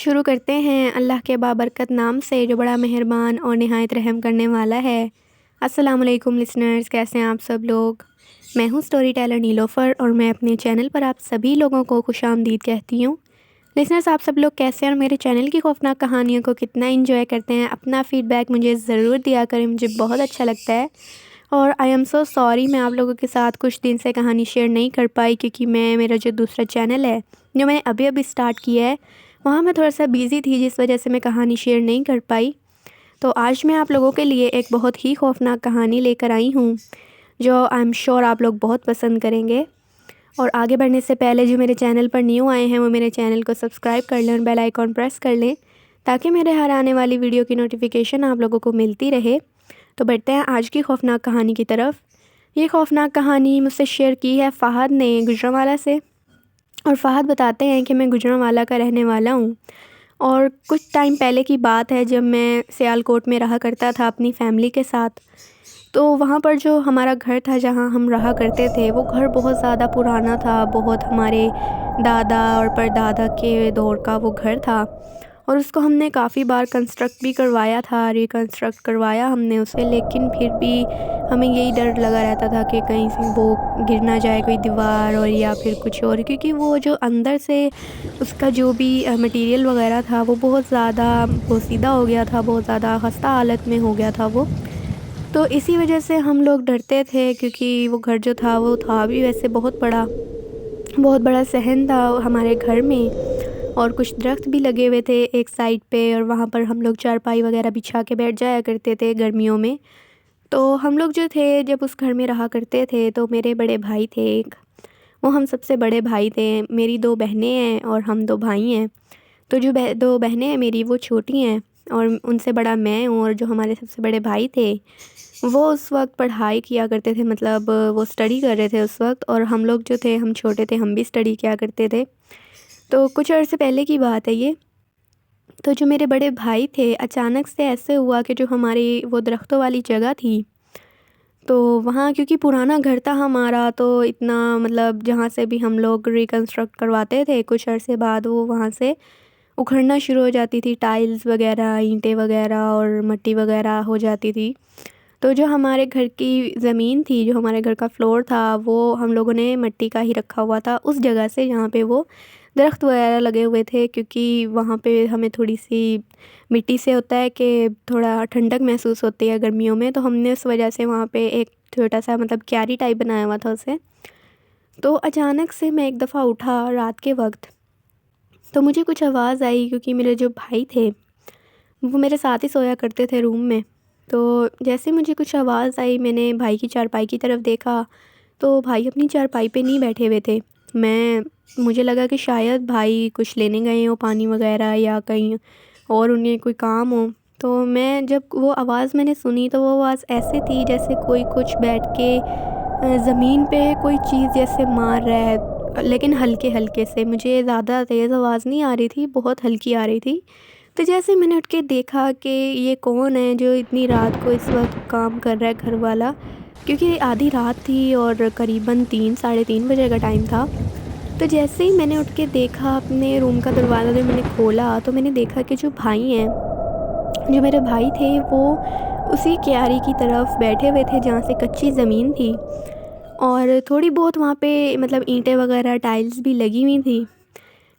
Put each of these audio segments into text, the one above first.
شروع کرتے ہیں اللہ کے بابرکت نام سے جو بڑا مہربان اور نہایت رحم کرنے والا ہے۔ السلام علیکم لسنرز، کیسے ہیں آپ سب لوگ؟ میں ہوں سٹوری ٹیلر نیلوفر اور میں اپنے چینل پر آپ سبھی لوگوں کو خوش آمدید کہتی ہوں۔ لسنرز، آپ سب لوگ کیسے ہیں اور میرے چینل کی خوفناک کہانیوں کو کتنا انجوائے کرتے ہیں؟ اپنا فیڈ بیک مجھے ضرور دیا کریں، مجھے بہت اچھا لگتا ہے۔ اور آئی ایم سو سوری، میں آپ لوگوں کے ساتھ کچھ دن سے کہانی شیئر نہیں کر پائی کیونکہ میرا جو دوسرا چینل ہے جو میں نے ابھی اسٹارٹ کیا ہے وہاں میں تھوڑا سا بیزی تھی، جس وجہ سے میں کہانی شیئر نہیں کر پائی۔ تو آج میں آپ لوگوں کے لیے ایک بہت ہی خوفناک کہانی لے کر آئی ہوں جو آئی ایم شور آپ لوگ بہت پسند کریں گے۔ اور آگے بڑھنے سے پہلے جو میرے چینل پر نیو آئے ہیں وہ میرے چینل کو سبسکرائب کر لیں اور بیل آئیکن پریس کر لیں تاکہ میرے ہر آنے والی ویڈیو کی نوٹیفیکیشن آپ لوگوں کو ملتی رہے۔ تو بڑھتے ہیں آج کی خوفناک کہانی کی طرف۔ یہ خوفناک کہانی مجھ سے شیئر کی ہے فہد نے گوجرانوالہ سے، اور فہد بتاتے ہیں کہ میں گوجرانوالہ کا رہنے والا ہوں، اور کچھ ٹائم پہلے کی بات ہے جب میں سیالکوٹ میں رہا کرتا تھا اپنی فیملی کے ساتھ۔ تو وہاں پر جو ہمارا گھر تھا جہاں ہم رہا کرتے تھے وہ گھر بہت زیادہ پرانا تھا، بہت ہمارے دادا اور پردادا کے دور کا وہ گھر تھا، اور اس کو ہم نے کافی بار کنسٹرکٹ بھی کروایا تھا، ریکنسٹرکٹ کروایا ہم نے اسے، لیکن پھر بھی ہمیں یہی ڈر لگا رہتا تھا کہ کہیں سے وہ گر نہ جائے کوئی دیوار اور یا پھر کچھ اور، کیونکہ وہ جو اندر سے اس کا جو بھی مٹیریل وغیرہ تھا وہ بہت زیادہ پوسیدہ ہو گیا تھا، بہت زیادہ خستہ حالت میں ہو گیا تھا وہ۔ تو اسی وجہ سے ہم لوگ ڈرتے تھے، کیونکہ وہ گھر جو تھا وہ تھا بھی ویسے بہت بڑا صحن تھا ہمارے گھر میں، اور کچھ درخت بھی لگے ہوئے تھے ایک سائڈ پہ، اور وہاں پر ہم لوگ چارپائی وغیرہ بچھا کے بیٹھ جایا کرتے تھے گرمیوں میں۔ تو ہم لوگ جو تھے جب اس گھر میں رہا کرتے تھے تو میرے بڑے بھائی تھے ایک، وہ ہم سب سے بڑے بھائی تھے، میری 2 بہنیں ہیں اور ہم 2 بھائی ہیں۔ تو جو 2 بہنیں ہیں میری وہ چھوٹی ہیں اور ان سے بڑا میں ہوں، اور جو ہمارے سب سے بڑے بھائی تھے وہ اس وقت پڑھائی کیا کرتے تھے، مطلب وہ اسٹڈی کر رہے تھے اس وقت، اور ہم لوگ جو تھے ہم چھوٹے تھے، ہم بھی اسٹڈی کیا کرتے تھے۔ تو کچھ عرصے پہلے کی بات ہے یہ۔ تو جو میرے بڑے بھائی تھے اچانک سے ایسے ہوا کہ جو ہماری وہ درختوں والی جگہ تھی تو وہاں، کیونکہ پرانا گھر تھا ہمارا، تو اتنا مطلب جہاں سے بھی ہم لوگ ریکنسٹرکٹ کرواتے تھے کچھ عرصے بعد وہ وہاں سے اکھڑنا شروع ہو جاتی تھی، ٹائلز وغیرہ، اینٹیں وغیرہ اور مٹی وغیرہ ہو جاتی تھی۔ تو جو ہمارے گھر کی زمین تھی، جو ہمارے گھر کا فلور تھا، وہ ہم لوگوں نے مٹی کا ہی رکھا ہوا تھا اس جگہ سے جہاں پہ وہ درخت وغیرہ لگے ہوئے تھے، کیونکہ وہاں پہ ہمیں تھوڑی سی مٹی سے ہوتا ہے کہ تھوڑا ٹھنڈک محسوس ہوتی ہے گرمیوں میں، تو ہم نے اس وجہ سے وہاں پہ ایک چھوٹا سا مطلب کیاری ٹائپ بنایا ہوا تھا اسے۔ تو اچانک سے میں ایک دفعہ اٹھا رات کے وقت، تو مجھے کچھ آواز آئی، کیونکہ میرے جو بھائی تھے وہ میرے ساتھ ہی سویا کرتے تھے روم میں۔ تو جیسے مجھے کچھ آواز آئی، میں نے بھائی کی چارپائی کی طرف دیکھا تو بھائی اپنی چارپائی پہ نہیں بیٹھے ہوئے تھے۔ مجھے لگا کہ شاید بھائی کچھ لینے گئے ہوں پانی وغیرہ یا کہیں اور انہیں کوئی کام ہو۔ تو میں جب وہ آواز میں نے سنی تو وہ آواز ایسے تھی جیسے کوئی کچھ بیٹھ کے زمین پہ کوئی چیز جیسے مار رہا ہے، لیکن ہلکے ہلکے سے، مجھے زیادہ تیز آواز نہیں آ رہی تھی، بہت ہلکی آ رہی تھی۔ تو جیسے میں نے اٹھ کے دیکھا کہ یہ کون ہے جو اتنی رات کو اس وقت کام کر رہا ہے گھر والا، کیونکہ آدھی رات تھی اور قریباً 3 بجے کا ٹائم تھا۔ تو جیسے ہی میں نے اٹھ کے دیکھا، اپنے روم کا دروازہ جو میں نے کھولا تو میں نے دیکھا کہ جو بھائی ہیں، جو میرے بھائی تھے وہ اسی کیاری کی طرف بیٹھے ہوئے تھے جہاں سے کچی زمین تھی، اور تھوڑی بہت وہاں پہ مطلب اینٹیں وغیرہ ٹائلز بھی لگی ہوئی تھی،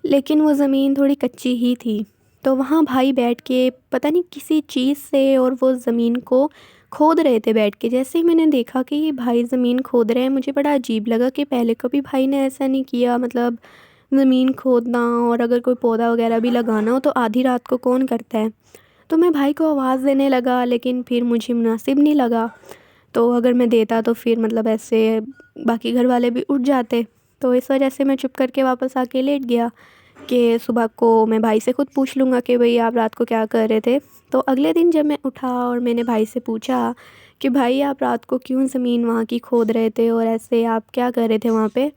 لیکن وہ زمین تھوڑی کچی ہی تھی۔ تو وہاں بھائی بیٹھ کے پتہ نہیں کسی چیز سے اور وہ زمین کو کھود رہے تھے بیٹھ کے۔ جیسے ہی میں نے دیکھا کہ یہ بھائی زمین کھود رہے ہیں، مجھے بڑا عجیب لگا کہ پہلے کبھی بھائی نے ایسا نہیں کیا، مطلب زمین کھودنا اور اگر کوئی پودا وغیرہ بھی لگانا ہو تو آدھی رات کو کون کرتا ہے۔ تو میں بھائی کو آواز دینے لگا، لیکن پھر مجھے مناسب نہیں لگا، تو اگر میں دیتا تو پھر مطلب ایسے باقی گھر والے بھی اٹھ جاتے، تو اس وجہ سے میں چپ کر کے واپس آ کے لیٹ گیا کہ صبح کو میں بھائی سے خود پوچھ لوں گا کہ بھئی آپ رات کو کیا کر رہے تھے۔ تو اگلے دن جب میں اٹھا اور میں نے بھائی سے پوچھا کہ بھائی آپ رات کو کیوں زمین وہاں کی کھود رہے تھے اور ایسے آپ کیا کر رہے تھے وہاں پہ،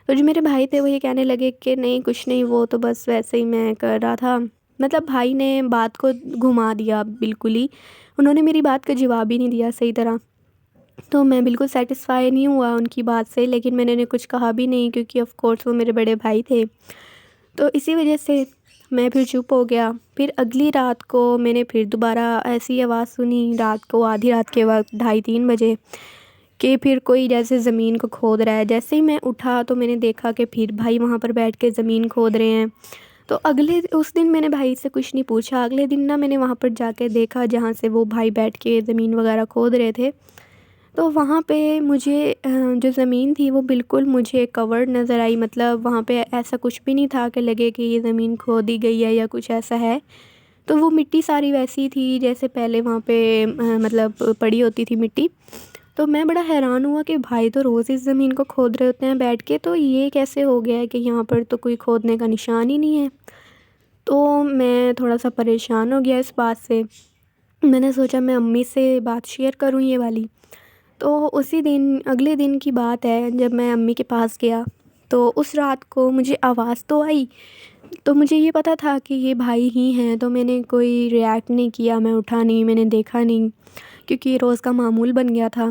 تو جو میرے بھائی تھے وہ یہ کہنے لگے کہ نہیں کچھ نہیں، وہ تو بس ویسے ہی میں کر رہا تھا۔ مطلب بھائی نے بات کو گھما دیا بالکل ہی، انہوں نے میری بات کا جواب ہی نہیں دیا صحیح طرح۔ تو میں بالکل سیٹسفائی نہیں ہوا ان کی بات سے، لیکن میں نے کچھ کہا بھی نہیں کیونکہ آف کورس وہ میرے بڑے بھائی تھے۔ تو اسی وجہ سے میں پھر چپ ہو گیا۔ پھر اگلی رات کو میں نے پھر دوبارہ ایسی آواز سنی، رات کو آدھی رات کے وقت 2:30-3 بجے، کہ پھر کوئی جیسے زمین کو کھود رہا ہے۔ جیسے ہی میں اٹھا تو میں نے دیکھا کہ پھر بھائی وہاں پر بیٹھ کے زمین کھود رہے ہیں۔ تو اس دن میں نے بھائی سے کچھ نہیں پوچھا۔ اگلے دن نا میں نے وہاں پر جا کے دیکھا جہاں سے وہ بھائی بیٹھ کے زمین وغیرہ کھود رہے تھے، تو وہاں پہ مجھے جو زمین تھی وہ بالکل مجھے کورڈ نظر آئی۔ مطلب وہاں پہ ایسا کچھ بھی نہیں تھا کہ لگے کہ یہ زمین کھودی گئی ہے یا کچھ ایسا ہے۔ تو وہ مٹی ساری ویسی تھی جیسے پہلے وہاں پہ مطلب پڑی ہوتی تھی مٹی۔ تو میں بڑا حیران ہوا کہ بھائی تو روز اس زمین کو کھود رہے ہوتے ہیں بیٹھ کے، تو یہ کیسے ہو گیا ہے کہ یہاں پر تو کوئی کھودنے کا نشان ہی نہیں ہے۔ تو میں تھوڑا سا پریشان ہو گیا اس بات سے۔ میں نے سوچا میں امی سے بات شیئر کروں یہ والی۔ تو اسی دن اگلے دن کی بات ہے، جب میں امی کے پاس گیا تو اس رات کو مجھے آواز تو آئی، تو مجھے یہ پتہ تھا کہ یہ بھائی ہی ہیں، تو میں نے کوئی ریئیکٹ نہیں کیا، میں اٹھا نہیں، میں نے دیکھا نہیں، کیونکہ یہ روز کا معمول بن گیا تھا۔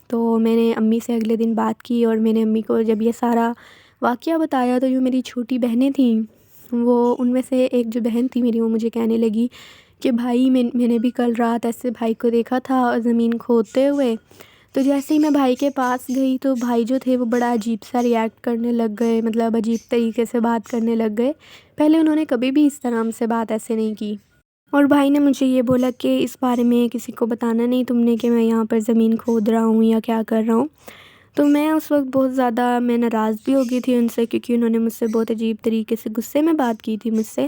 تو میں نے امی سے اگلے دن بات کی اور میں نے امی کو جب یہ سارا واقعہ بتایا تو جو میری چھوٹی بہنیں تھیں، وہ ان میں سے ایک جو بہن تھی میری، وہ مجھے کہنے لگی کہ بھائی میں نے بھی کل رات ایسے بھائی کو دیکھا تھا زمین کھودتے ہوئے۔ تو جیسے ہی میں بھائی کے پاس گئی تو بھائی جو تھے وہ بڑا عجیب سا ریئیکٹ کرنے لگ گئے، مطلب عجیب طریقے سے بات کرنے لگ گئے۔ پہلے انہوں نے کبھی بھی اس طرح ہم سے بات ایسے نہیں کی، اور بھائی نے مجھے یہ بولا کہ اس بارے میں کسی کو بتانا نہیں تم نے کہ میں یہاں پر زمین کھود رہا ہوں یا کیا کر رہا ہوں۔ تو میں اس وقت بہت زیادہ ناراض بھی ہو گئی تھی ان سے، کیونکہ انہوں نے مجھ سے بہت عجیب طریقے سے غصے میں بات کی تھی مجھ سے۔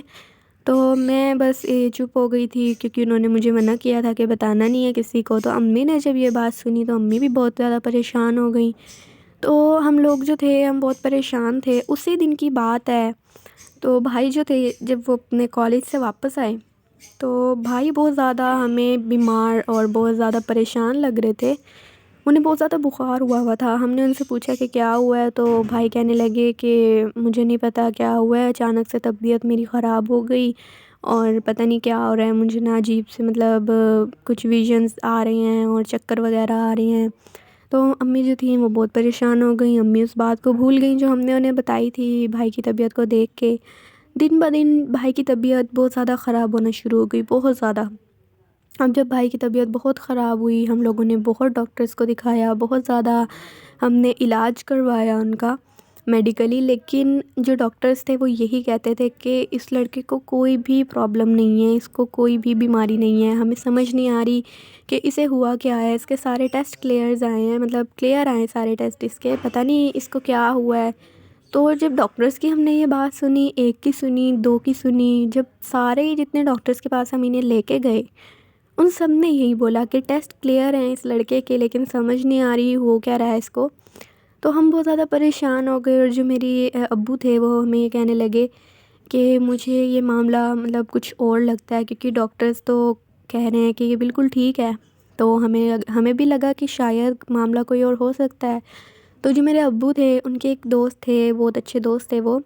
تو میں بس چپ ہو گئی تھی، کیونکہ انہوں نے مجھے منع کیا تھا کہ بتانا نہیں ہے کسی کو۔ تو امی نے جب یہ بات سنی تو امی بھی بہت زیادہ پریشان ہو گئیں۔ تو ہم لوگ جو تھے ہم بہت پریشان تھے۔ اسی دن کی بات ہے، تو بھائی جو تھے جب وہ اپنے کالج سے واپس آئے تو بھائی بہت زیادہ ہمیں بیمار اور بہت زیادہ پریشان لگ رہے تھے۔ انہیں بہت زیادہ بخار ہوا تھا۔ ہم نے ان سے پوچھا کہ کیا ہوا ہے، تو بھائی کہنے لگے کہ مجھے نہیں پتہ کیا ہوا ہے، اچانک سے طبیعت میری خراب ہو گئی اور پتہ نہیں کیا ہو رہا ہے، مجھے نا عجیب سے مطلب کچھ ویژنز آ رہے ہیں اور چکر وغیرہ آ رہے ہیں۔ تو امی جو تھیں وہ بہت پریشان ہو گئیں۔ امی اس بات کو بھول گئیں جو ہم نے انہیں بتائی تھی بھائی کی طبیعت کو دیکھ کے۔ دن بہ دن بھائی کی طبیعت بہت زیادہ خراب ہونا شروع ہو گئی، بہت زیادہ۔ اب جب بھائی کی طبیعت بہت خراب ہوئی، ہم لوگوں نے بہت ڈاکٹرز کو دکھایا، بہت زیادہ ہم نے علاج کروایا ان کا میڈیکلی، لیکن جو ڈاکٹرز تھے وہ یہی کہتے تھے کہ اس لڑکے کو کوئی بھی پرابلم نہیں ہے، اس کو کوئی بھی بیماری نہیں ہے، ہمیں سمجھ نہیں آ رہی کہ اسے ہوا کیا ہے۔ اس کے سارے ٹیسٹ کلیئرز آئے ہیں، مطلب کلیئر آئے ہیں سارے ٹیسٹ اس کے، پتہ نہیں اس کو کیا ہوا ہے۔ تو جب ڈاکٹرز کی ہم نے یہ بات سنی، ایک کی سنی، دو کی سنی، جب سارے جتنے ڈاکٹرز کے پاس ہم انہیں لے کے گئے، ان سب نے یہی بولا کہ ٹیسٹ کلیئر ہیں اس لڑکے کے، لیکن سمجھ نہیں آ رہی ہو کیا رہا ہے اس کو۔ تو ہم بہت زیادہ پریشان ہو گئے، اور جو میری ابو تھے وہ ہمیں یہ کہنے لگے کہ مجھے یہ معاملہ مطلب کچھ اور لگتا ہے، کیونکہ ڈاکٹرز تو کہہ رہے ہیں کہ یہ بالکل ٹھیک ہے۔ تو ہمیں بھی لگا کہ شاید معاملہ کوئی اور ہو سکتا ہے۔ تو جو میرے ابو تھے ان کے ایک دوست تھے، بہت اچھے دوست تھے وہ،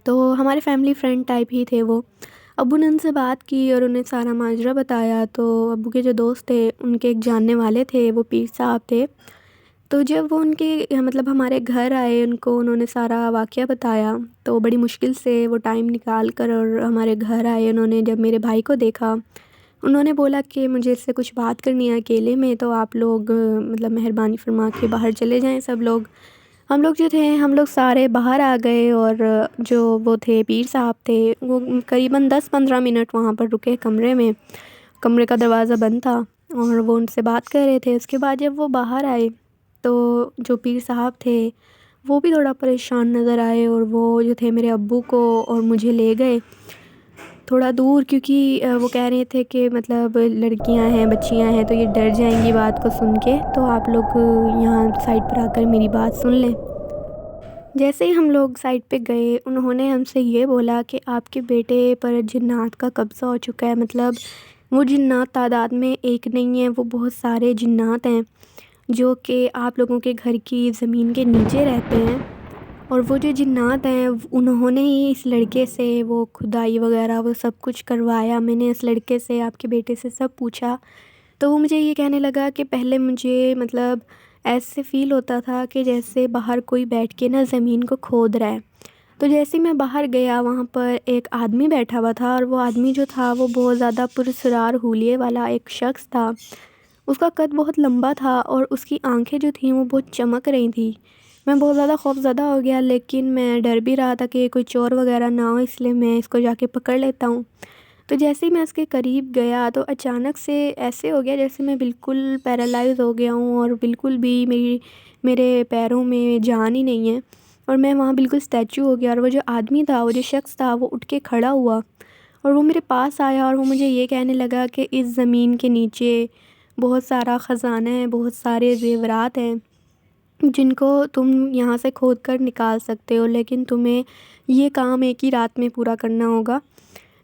تو ہمارے فیملی فرینڈ ٹائپ ہی تھے وہ۔ ابو نے ان سے بات کی اور انہیں سارا ماجرا بتایا۔ تو ابو کے جو دوست تھے ان کے ایک جاننے والے تھے، وہ پیر صاحب تھے۔ تو جب وہ ان کے مطلب ہمارے گھر آئے، انہوں نے سارا واقعہ بتایا، تو بڑی مشکل سے وہ ٹائم نکال کر اور ہمارے گھر آئے۔ انہوں نے جب میرے بھائی کو دیکھا، انہوں نے بولا کہ مجھے اس سے کچھ بات کرنی ہے اکیلے میں، تو آپ لوگ مطلب مہربانی فرما کے باہر چلے جائیں سب لوگ۔ ہم لوگ جو تھے ہم لوگ سارے باہر آ گئے، اور جو وہ تھے پیر صاحب تھے وہ قریباً 10-15 منٹ وہاں پر رکے کمرے میں، کمرے کا دروازہ بند تھا اور وہ ان سے بات کر رہے تھے۔ اس کے بعد جب وہ باہر آئے تو جو پیر صاحب تھے وہ بھی تھوڑا پریشان نظر آئے، اور وہ جو تھے میرے ابو کو اور مجھے لے گئے تھوڑا دور، کیونکہ وہ کہہ رہے تھے کہ مطلب لڑکیاں ہیں، بچیاں ہیں، تو یہ ڈر جائیں گی بات کو سن کے، تو آپ لوگ یہاں سائڈ پر آ کر میری بات سن لیں۔ جیسے ہی ہم لوگ سائڈ پہ گئے، انہوں نے ہم سے یہ بولا کہ آپ کے بیٹے پر جنات کا قبضہ ہو چکا ہے، مطلب وہ جنات تعداد میں ایک نہیں ہیں، وہ بہت سارے جنات ہیں جو کہ آپ لوگوں کے گھر کی زمین کے نیچے رہتے ہیں، اور وہ جو جنات ہیں انہوں نے ہی اس لڑکے سے وہ کھدائی وغیرہ وہ سب کچھ کروایا۔ میں نے اس لڑکے سے، آپ کے بیٹے سے سب پوچھا، تو وہ مجھے یہ کہنے لگا کہ پہلے مجھے مطلب ایسے فیل ہوتا تھا کہ جیسے باہر کوئی بیٹھ کے نا زمین کو کھود رہا ہے، تو جیسے ہی میں باہر گیا وہاں پر ایک آدمی بیٹھا ہوا تھا، اور وہ آدمی جو تھا وہ بہت زیادہ پراسرار حلیے والا ایک شخص تھا۔ اس کا قد بہت لمبا تھا اور اس کی آنکھیں جو تھیں وہ بہت چمک رہی تھیں۔ میں بہت زیادہ خوف زدہ ہو گیا، لیکن میں ڈر بھی رہا تھا کہ کوئی چور وغیرہ نہ ہو، اس لیے میں اس کو جا کے پکڑ لیتا ہوں۔ تو جیسے ہی میں اس کے قریب گیا تو اچانک سے ایسے ہو گیا جیسے میں بالکل پیرالائز ہو گیا ہوں، اور بالکل بھی میرے پیروں میں جان ہی نہیں ہے، اور میں وہاں بالکل اسٹیچو ہو گیا۔ اور وہ جو آدمی تھا، وہ جو شخص تھا، وہ اٹھ کے کھڑا ہوا اور وہ میرے پاس آیا، اور وہ مجھے یہ کہنے لگا کہ اس زمین کے نیچے بہت سارا خزانہ ہے، بہت سارے زیورات ہیں جن کو تم یہاں سے کھود کر نکال سکتے ہو، لیکن تمہیں یہ کام ایک ہی رات میں پورا کرنا ہوگا،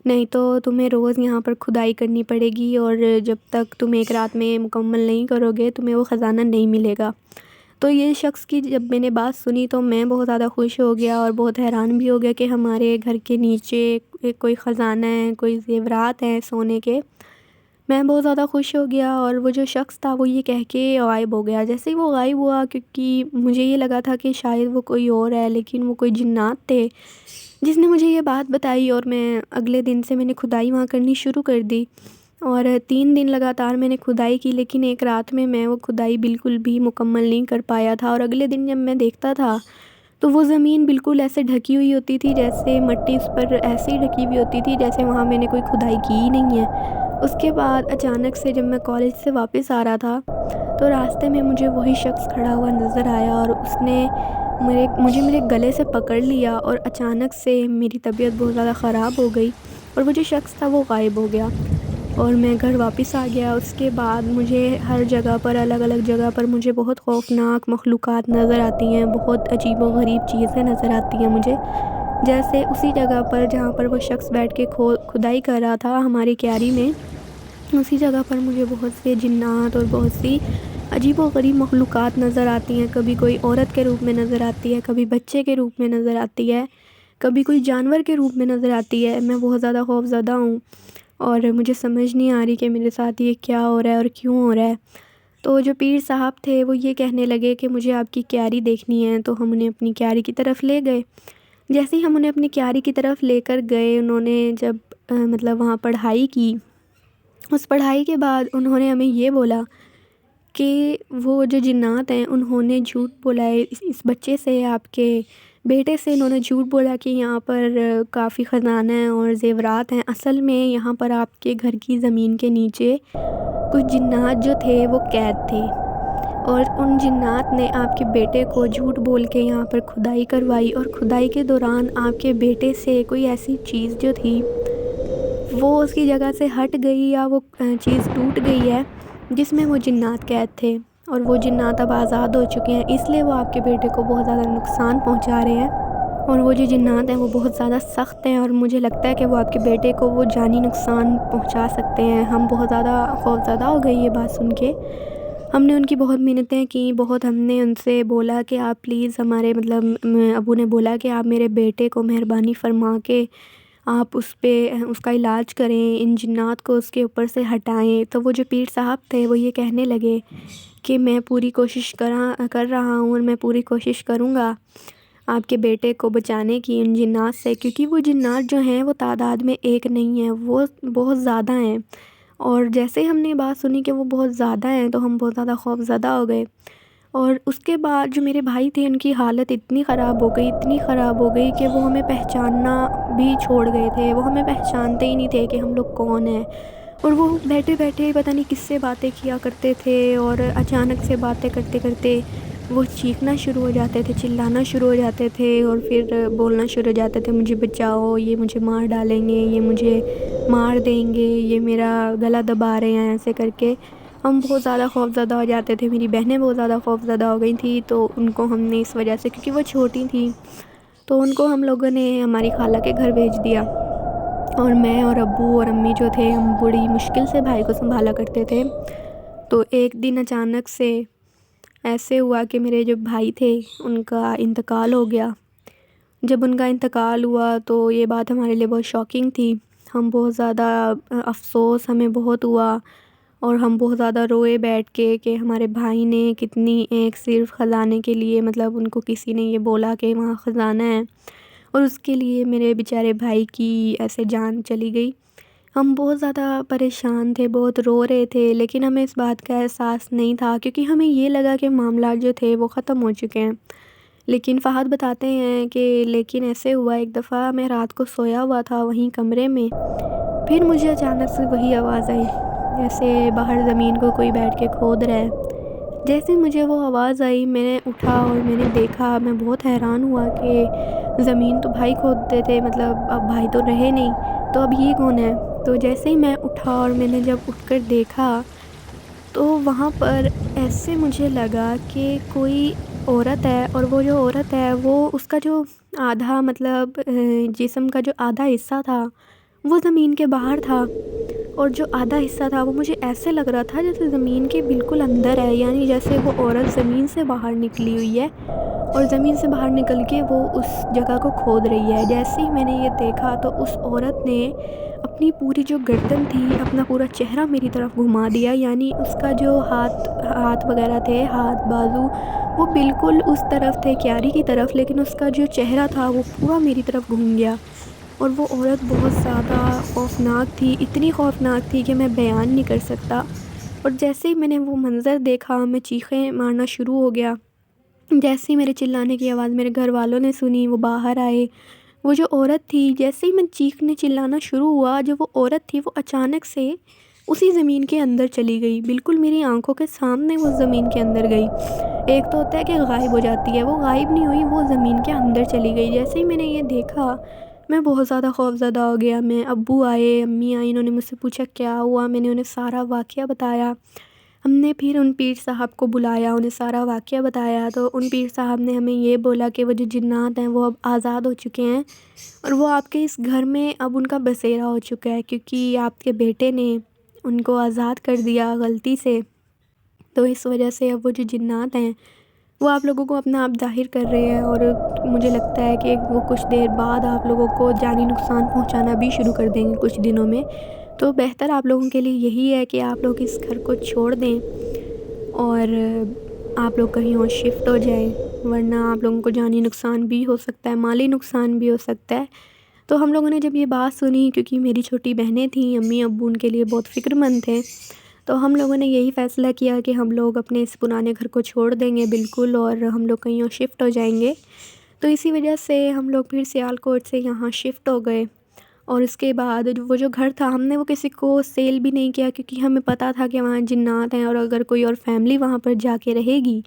نہیں تو تمہیں روز یہاں پر کھدائی کرنی پڑے گی، اور جب تک تم ایک رات میں مکمل نہیں کرو گے تمہیں وہ خزانہ نہیں ملے گا۔ تو یہ شخص کی جب میں نے بات سنی تو میں بہت زیادہ خوش ہو گیا اور بہت حیران بھی ہو گیا کہ ہمارے گھر کے نیچے کوئی خزانہ ہے، کوئی زیورات ہیں سونے کے۔ میں بہت زیادہ خوش ہو گیا، اور وہ جو شخص تھا وہ یہ کہہ کے غائب ہو گیا۔ جیسے ہی وہ غائب ہوا، کیونکہ مجھے یہ لگا تھا کہ شاید وہ کوئی اور ہے، لیکن وہ کوئی جنات تھے جس نے مجھے یہ بات بتائی، اور میں اگلے دن سے میں نے کھدائی وہاں کرنی شروع کر دی، اور 3 دن لگاتار میں نے کھدائی کی، لیکن ایک رات میں وہ کھدائی بالکل بھی مکمل نہیں کر پایا تھا۔ اور اگلے دن جب میں دیکھتا تھا تو وہ زمین بالکل ایسے ڈھکی ہوئی ہوتی تھی، جیسے مٹی اس پر ایسے ہی ڈھکی ہوئی ہوتی تھی جیسے وہاں میں نے کوئی کھدائی کی ہی نہیں ہے۔ اس کے بعد اچانک سے جب میں کالج سے واپس آ رہا تھا تو راستے میں مجھے وہی شخص کھڑا ہوا نظر آیا، اور اس نے مجھے میرے گلے سے پکڑ لیا، اور اچانک سے میری طبیعت بہت زیادہ خراب ہو گئی، اور وہ جو شخص تھا وہ غائب ہو گیا، اور میں گھر واپس آ گیا۔ اس کے بعد مجھے ہر جگہ پر، الگ الگ جگہ پر مجھے بہت خوفناک مخلوقات نظر آتی ہیں، بہت عجیب و غریب چیزیں نظر آتی ہیں مجھے، جیسے اسی جگہ پر جہاں پر وہ شخص بیٹھ کے کھدائی کر رہا تھا ہماری کیاری میں، اسی جگہ پر مجھے بہت سے جنات اور بہت سی عجیب و غریب مخلوقات نظر آتی ہیں۔ کبھی کوئی عورت کے روپ میں نظر آتی ہے، کبھی بچے کے روپ میں نظر آتی ہے، کبھی کوئی جانور کے روپ میں نظر آتی ہے۔ میں بہت زیادہ خوف زدہ ہوں، اور مجھے سمجھ نہیں آ رہی کہ میرے ساتھ یہ کیا ہو رہا ہے اور کیوں ہو رہا ہے۔ تو جو پیر صاحب تھے وہ یہ کہنے لگے کہ مجھے آپ کی کیاری دیکھنی ہے، تو ہم انہیں اپنی کیاری کی طرف لے گئے۔ جیسے ہی ہم انہیں اپنی کیاری کی طرف لے کر گئے، انہوں نے جب مطلب وہاں پڑھائی کی، اس پڑھائی کے بعد انہوں نے ہمیں یہ بولا کہ وہ جو جنات ہیں انہوں نے جھوٹ بولا ہے اس بچے سے، آپ کے بیٹے سے انہوں نے جھوٹ بولا کہ یہاں پر کافی خزانہ ہیں اور زیورات ہیں۔ اصل میں یہاں پر آپ کے گھر کی زمین کے نیچے کچھ جنات جو تھے وہ قید تھے، اور ان جنات نے آپ کے بیٹے کو جھوٹ بول کے یہاں پر کھدائی کروائی، اور کھدائی کے دوران آپ کے بیٹے سے کوئی ایسی چیز جو تھی وہ اس کی جگہ سے ہٹ گئی، یا وہ چیز ٹوٹ گئی ہے جس میں وہ جنات قید تھے، اور وہ جنات اب آزاد ہو چکے ہیں، اس لیے وہ آپ کے بیٹے کو بہت زیادہ نقصان پہنچا رہے ہیں، اور وہ جو جنات ہیں وہ بہت زیادہ سخت ہیں، اور مجھے لگتا ہے کہ وہ آپ کے بیٹے کو وہ جانی نقصان پہنچا سکتے ہیں۔ ہم بہت زیادہ خوفزدہ ہو گئی یہ بات سن کے۔ ہم نے ان کی بہت منتیں کیں، بہت ہم نے ان سے بولا کہ آپ پلیز ہمارے ابو نے بولا کہ آپ میرے بیٹے کو مہربانی فرما کے آپ اس کا علاج کریں، ان جنات کو اس کے اوپر سے ہٹائیں۔ تو وہ جو پیر صاحب تھے وہ یہ کہنے لگے کہ میں پوری کوشش کر رہا ہوں، اور میں پوری کوشش کروں گا آپ کے بیٹے کو بچانے کی ان جنات سے، کیونکہ وہ جنات جو ہیں وہ تعداد میں ایک نہیں ہیں، وہ بہت زیادہ ہیں، اور جیسے ہم نے بات سنی کہ وہ بہت زیادہ ہیں تو ہم بہت زیادہ خوف زدہ ہو گئے۔ اور اس کے بعد جو میرے بھائی تھے ان کی حالت اتنی خراب ہو گئی کہ وہ ہمیں پہچاننا بھی چھوڑ گئے تھے، وہ ہمیں پہچانتے ہی نہیں تھے کہ ہم لوگ کون ہیں، اور وہ بیٹھے بیٹھے پتہ نہیں کس سے باتیں کیا کرتے تھے، اور اچانک سے باتیں کرتے کرتے وہ چیخنا شروع ہو جاتے تھے، چلانا شروع ہو جاتے تھے، اور پھر بولنا شروع ہو جاتے تھے مجھے بچاؤ، یہ مجھے مار ڈالیں گے، یہ مجھے مار دیں گے، یہ میرا گلا دبا رہے ہیں، ایسے کر کے ہم بہت زیادہ خوف زدہ ہو جاتے تھے۔ میری بہنیں بہت زیادہ خوف زدہ ہو گئی تھیں، تو ان کو ہم نے اس وجہ سے، کیونکہ وہ چھوٹی تھیں، تو ان کو ہم لوگوں نے ہماری خالہ کے گھر بھیج دیا، اور میں اور ابو اور امی جو تھے ہم بڑی مشکل سے بھائی کو سنبھالا کرتے تھے۔ تو ایک دن اچانک سے ایسے ہوا کہ میرے جو بھائی تھے ان کا انتقال ہو گیا۔ جب ان کا انتقال ہوا تو یہ بات ہمارے لیے بہت شاکنگ تھی، ہم بہت زیادہ افسوس ہمیں بہت ہوا، اور ہم بہت زیادہ روئے بیٹھ کے کہ ہمارے بھائی نے کتنی ایک صرف خزانے کے لیے، مطلب ان کو کسی نے یہ بولا کہ وہاں خزانہ ہے، اور اس کے لیے میرے بیچارے بھائی کی ایسے جان چلی گئی۔ ہم بہت زیادہ پریشان تھے، بہت رو رہے تھے، لیکن ہمیں اس بات کا احساس نہیں تھا کیونکہ ہمیں یہ لگا کہ معاملات جو تھے وہ ختم ہو چکے ہیں۔ لیکن فہد بتاتے ہیں کہ لیکن ایسے ہوا، ایک دفعہ میں رات کو سویا ہوا تھا وہیں کمرے میں، پھر مجھے اچانک سے وہی آواز آئی جیسے باہر زمین کو کوئی بیٹھ کے کھود رہا ہے۔ جیسے ہی مجھے وہ آواز آئی میں نے اٹھا اور میں نے دیکھا، میں بہت حیران ہوا کہ زمین تو بھائی کھودتے تھے، مطلب اب بھائی تو رہے نہیں، تو اب یہ کون ہے؟ تو جیسے ہی میں اٹھا اور میں نے جب اٹھ کر دیکھا تو وہاں پر ایسے مجھے لگا کہ کوئی عورت ہے، اور وہ جو عورت ہے وہ اس کا جو آدھا مطلب جسم کا جو آدھا حصہ تھا وہ زمین کے باہر تھا، اور جو آدھا حصہ تھا وہ مجھے ایسے لگ رہا تھا جیسے زمین کے بالکل اندر ہے، یعنی جیسے وہ عورت زمین سے باہر نکلی ہوئی ہے اور زمین سے باہر نکل کے وہ اس جگہ کو کھود رہی ہے۔ جیسے ہی میں نے یہ دیکھا تو اس عورت نے اپنی پوری جو گردن تھی، اپنا پورا چہرہ میری طرف گھما دیا، یعنی اس کا جو ہاتھ وغیرہ تھے، ہاتھ بازو وہ بالکل اس طرف تھے، کیاری کی طرف، لیکن اس کا جو چہرہ تھا وہ پورا میری طرف گھوم گیا۔ اور وہ عورت بہت زیادہ خوفناک تھی، اتنی خوفناک تھی کہ میں بیان نہیں کر سکتا۔ اور جیسے ہی میں نے وہ منظر دیکھا میں چیخیں مارنا شروع ہو گیا۔ جیسے ہی میرے چلانے کی آواز میرے گھر والوں نے سنی، وہ باہر آئے۔ وہ جو عورت تھی، جیسے ہی میں چیخنے چلانا شروع ہوا، جو وہ عورت تھی وہ اچانک سے اسی زمین کے اندر چلی گئی، بالکل میری آنکھوں کے سامنے وہ زمین کے اندر گئی۔ ایک تو ہوتا ہے کہ غائب ہو جاتی ہے، وہ غائب نہیں ہوئی، وہ زمین کے اندر چلی گئی۔ جیسے ہی میں نے یہ دیکھا میں بہت زیادہ خوفزدہ ہو گیا۔ میں ابو آئے، امی آئی، انہوں نے مجھ سے پوچھا کیا ہوا، میں نے انہیں سارا واقعہ بتایا۔ ہم نے پھر ان پیر صاحب کو بلایا، انہیں سارا واقعہ بتایا، تو ان پیر صاحب نے ہمیں یہ بولا کہ وہ جو جنات ہیں وہ اب آزاد ہو چکے ہیں، اور وہ آپ کے اس گھر میں اب ان کا بسیرا ہو چکا ہے، کیونکہ آپ کے بیٹے نے ان کو آزاد کر دیا غلطی سے، تو اس وجہ سے اب وہ جو جنات ہیں وہ آپ لوگوں کو اپنا آپ ظاہر کر رہے ہیں، اور مجھے لگتا ہے کہ وہ کچھ دیر بعد آپ لوگوں کو جانی نقصان پہنچانا بھی شروع کر دیں گے کچھ دنوں میں۔ تو بہتر آپ لوگوں کے لیے یہی ہے کہ آپ لوگ اس گھر کو چھوڑ دیں اور آپ لوگ کہیں اور شفٹ ہو جائیں، ورنہ آپ لوگوں کو جانی نقصان بھی ہو سکتا ہے، مالی نقصان بھی ہو سکتا ہے۔ تو ہم لوگوں نے جب یہ بات سنی، کیونکہ میری چھوٹی بہنیں تھیں، امی ابو ان کے لیے بہت فکر مند تھے، تو ہم لوگوں نے یہی فیصلہ کیا کہ ہم لوگ اپنے اس پرانے گھر کو چھوڑ دیں گے بالکل، اور ہم لوگ کہیں اور شفٹ ہو جائیں گے۔ تو اسی وجہ سے ہم لوگ پھر سیالکوٹ سے یہاں شفٹ ہو گئے، اور اس کے بعد وہ جو گھر تھا ہم نے وہ کسی کو سیل بھی نہیں کیا، کیونکہ ہمیں پتہ تھا کہ وہاں جنات ہیں، اور اگر کوئی اور فیملی وہاں پر جا کے رہے گی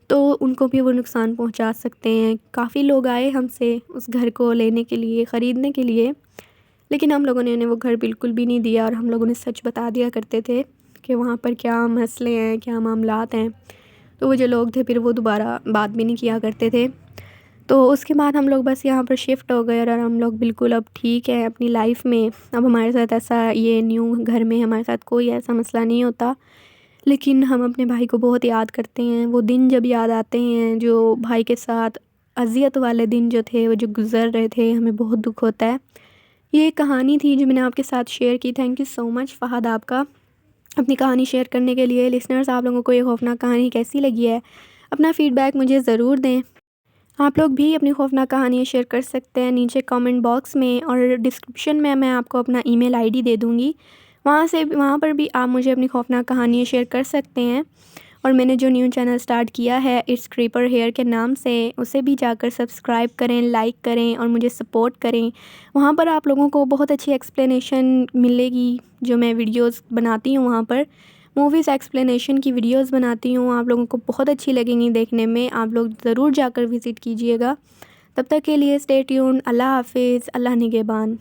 تو ان کو بھی وہ نقصان پہنچا سکتے ہیں۔ کافی لوگ آئے ہم سے اس گھر کو لینے کے لیے، خریدنے کے لیے، لیکن ہم لوگوں نے انہیں وہ گھر بالکل بھی نہیں دیا، اور ہم لوگوں نے سچ بتا دیا کرتے تھے کہ وہاں پر کیا مسئلے ہیں، کیا معاملات ہیں، تو وہ جو لوگ تھے پھر وہ دوبارہ بات بھی نہیں کیا کرتے تھے۔ تو اس کے بعد ہم لوگ بس یہاں پر شفٹ ہو گئے، اور ہم لوگ بالکل اب ٹھیک ہیں اپنی لائف میں۔ اب ہمارے ساتھ ایسا، یہ نیو گھر میں ہمارے ساتھ کوئی ایسا مسئلہ نہیں ہوتا، لیکن ہم اپنے بھائی کو بہت یاد کرتے ہیں۔ وہ دن جب یاد آتے ہیں جو بھائی کے ساتھ اذیت والے دن جو تھے، وہ جو گزر رہے تھے، ہمیں بہت دکھ ہوتا ہے۔ یہ ایک کہانی تھی جو میں نے آپ کے ساتھ شیئر کی۔ تھینک یو سو مچ فہد آپ کا اپنی کہانی شیئر کرنے کے لیے۔ لسنرز، آپ لوگوں کو یہ خوفناک کہانی کیسی لگی ہے؟ اپنا فیڈ بیک مجھے ضرور دیں۔ آپ لوگ بھی اپنی خوفناک کہانیاں شیئر کر سکتے ہیں نیچے کامنٹ باکس میں، اور ڈسکرپشن میں آپ کو اپنا ای میل ID دے دوں گی، وہاں پر بھی آپ مجھے اپنی خوفناک کہانیاں شیئر کر سکتے ہیں۔ اور میں نے جو نیو چینل سٹارٹ کیا ہے اٹس کریپر ہیئر کے نام سے، اسے بھی جا کر سبسکرائب کریں، لائک کریں اور مجھے سپورٹ کریں۔ وہاں پر آپ لوگوں کو بہت اچھی ایکسپلینیشن ملے گی، جو میں ویڈیوز بناتی ہوں وہاں پر موویز ایکسپلینیشن کی ویڈیوز بناتی ہوں، آپ لوگوں کو بہت اچھی لگیں گی دیکھنے میں۔ آپ لوگ ضرور جا کر وزٹ کیجیے گا۔ تب تک کے لیے اسٹے ٹیونڈ۔ اللہ حافظ، اللہ نگہبان۔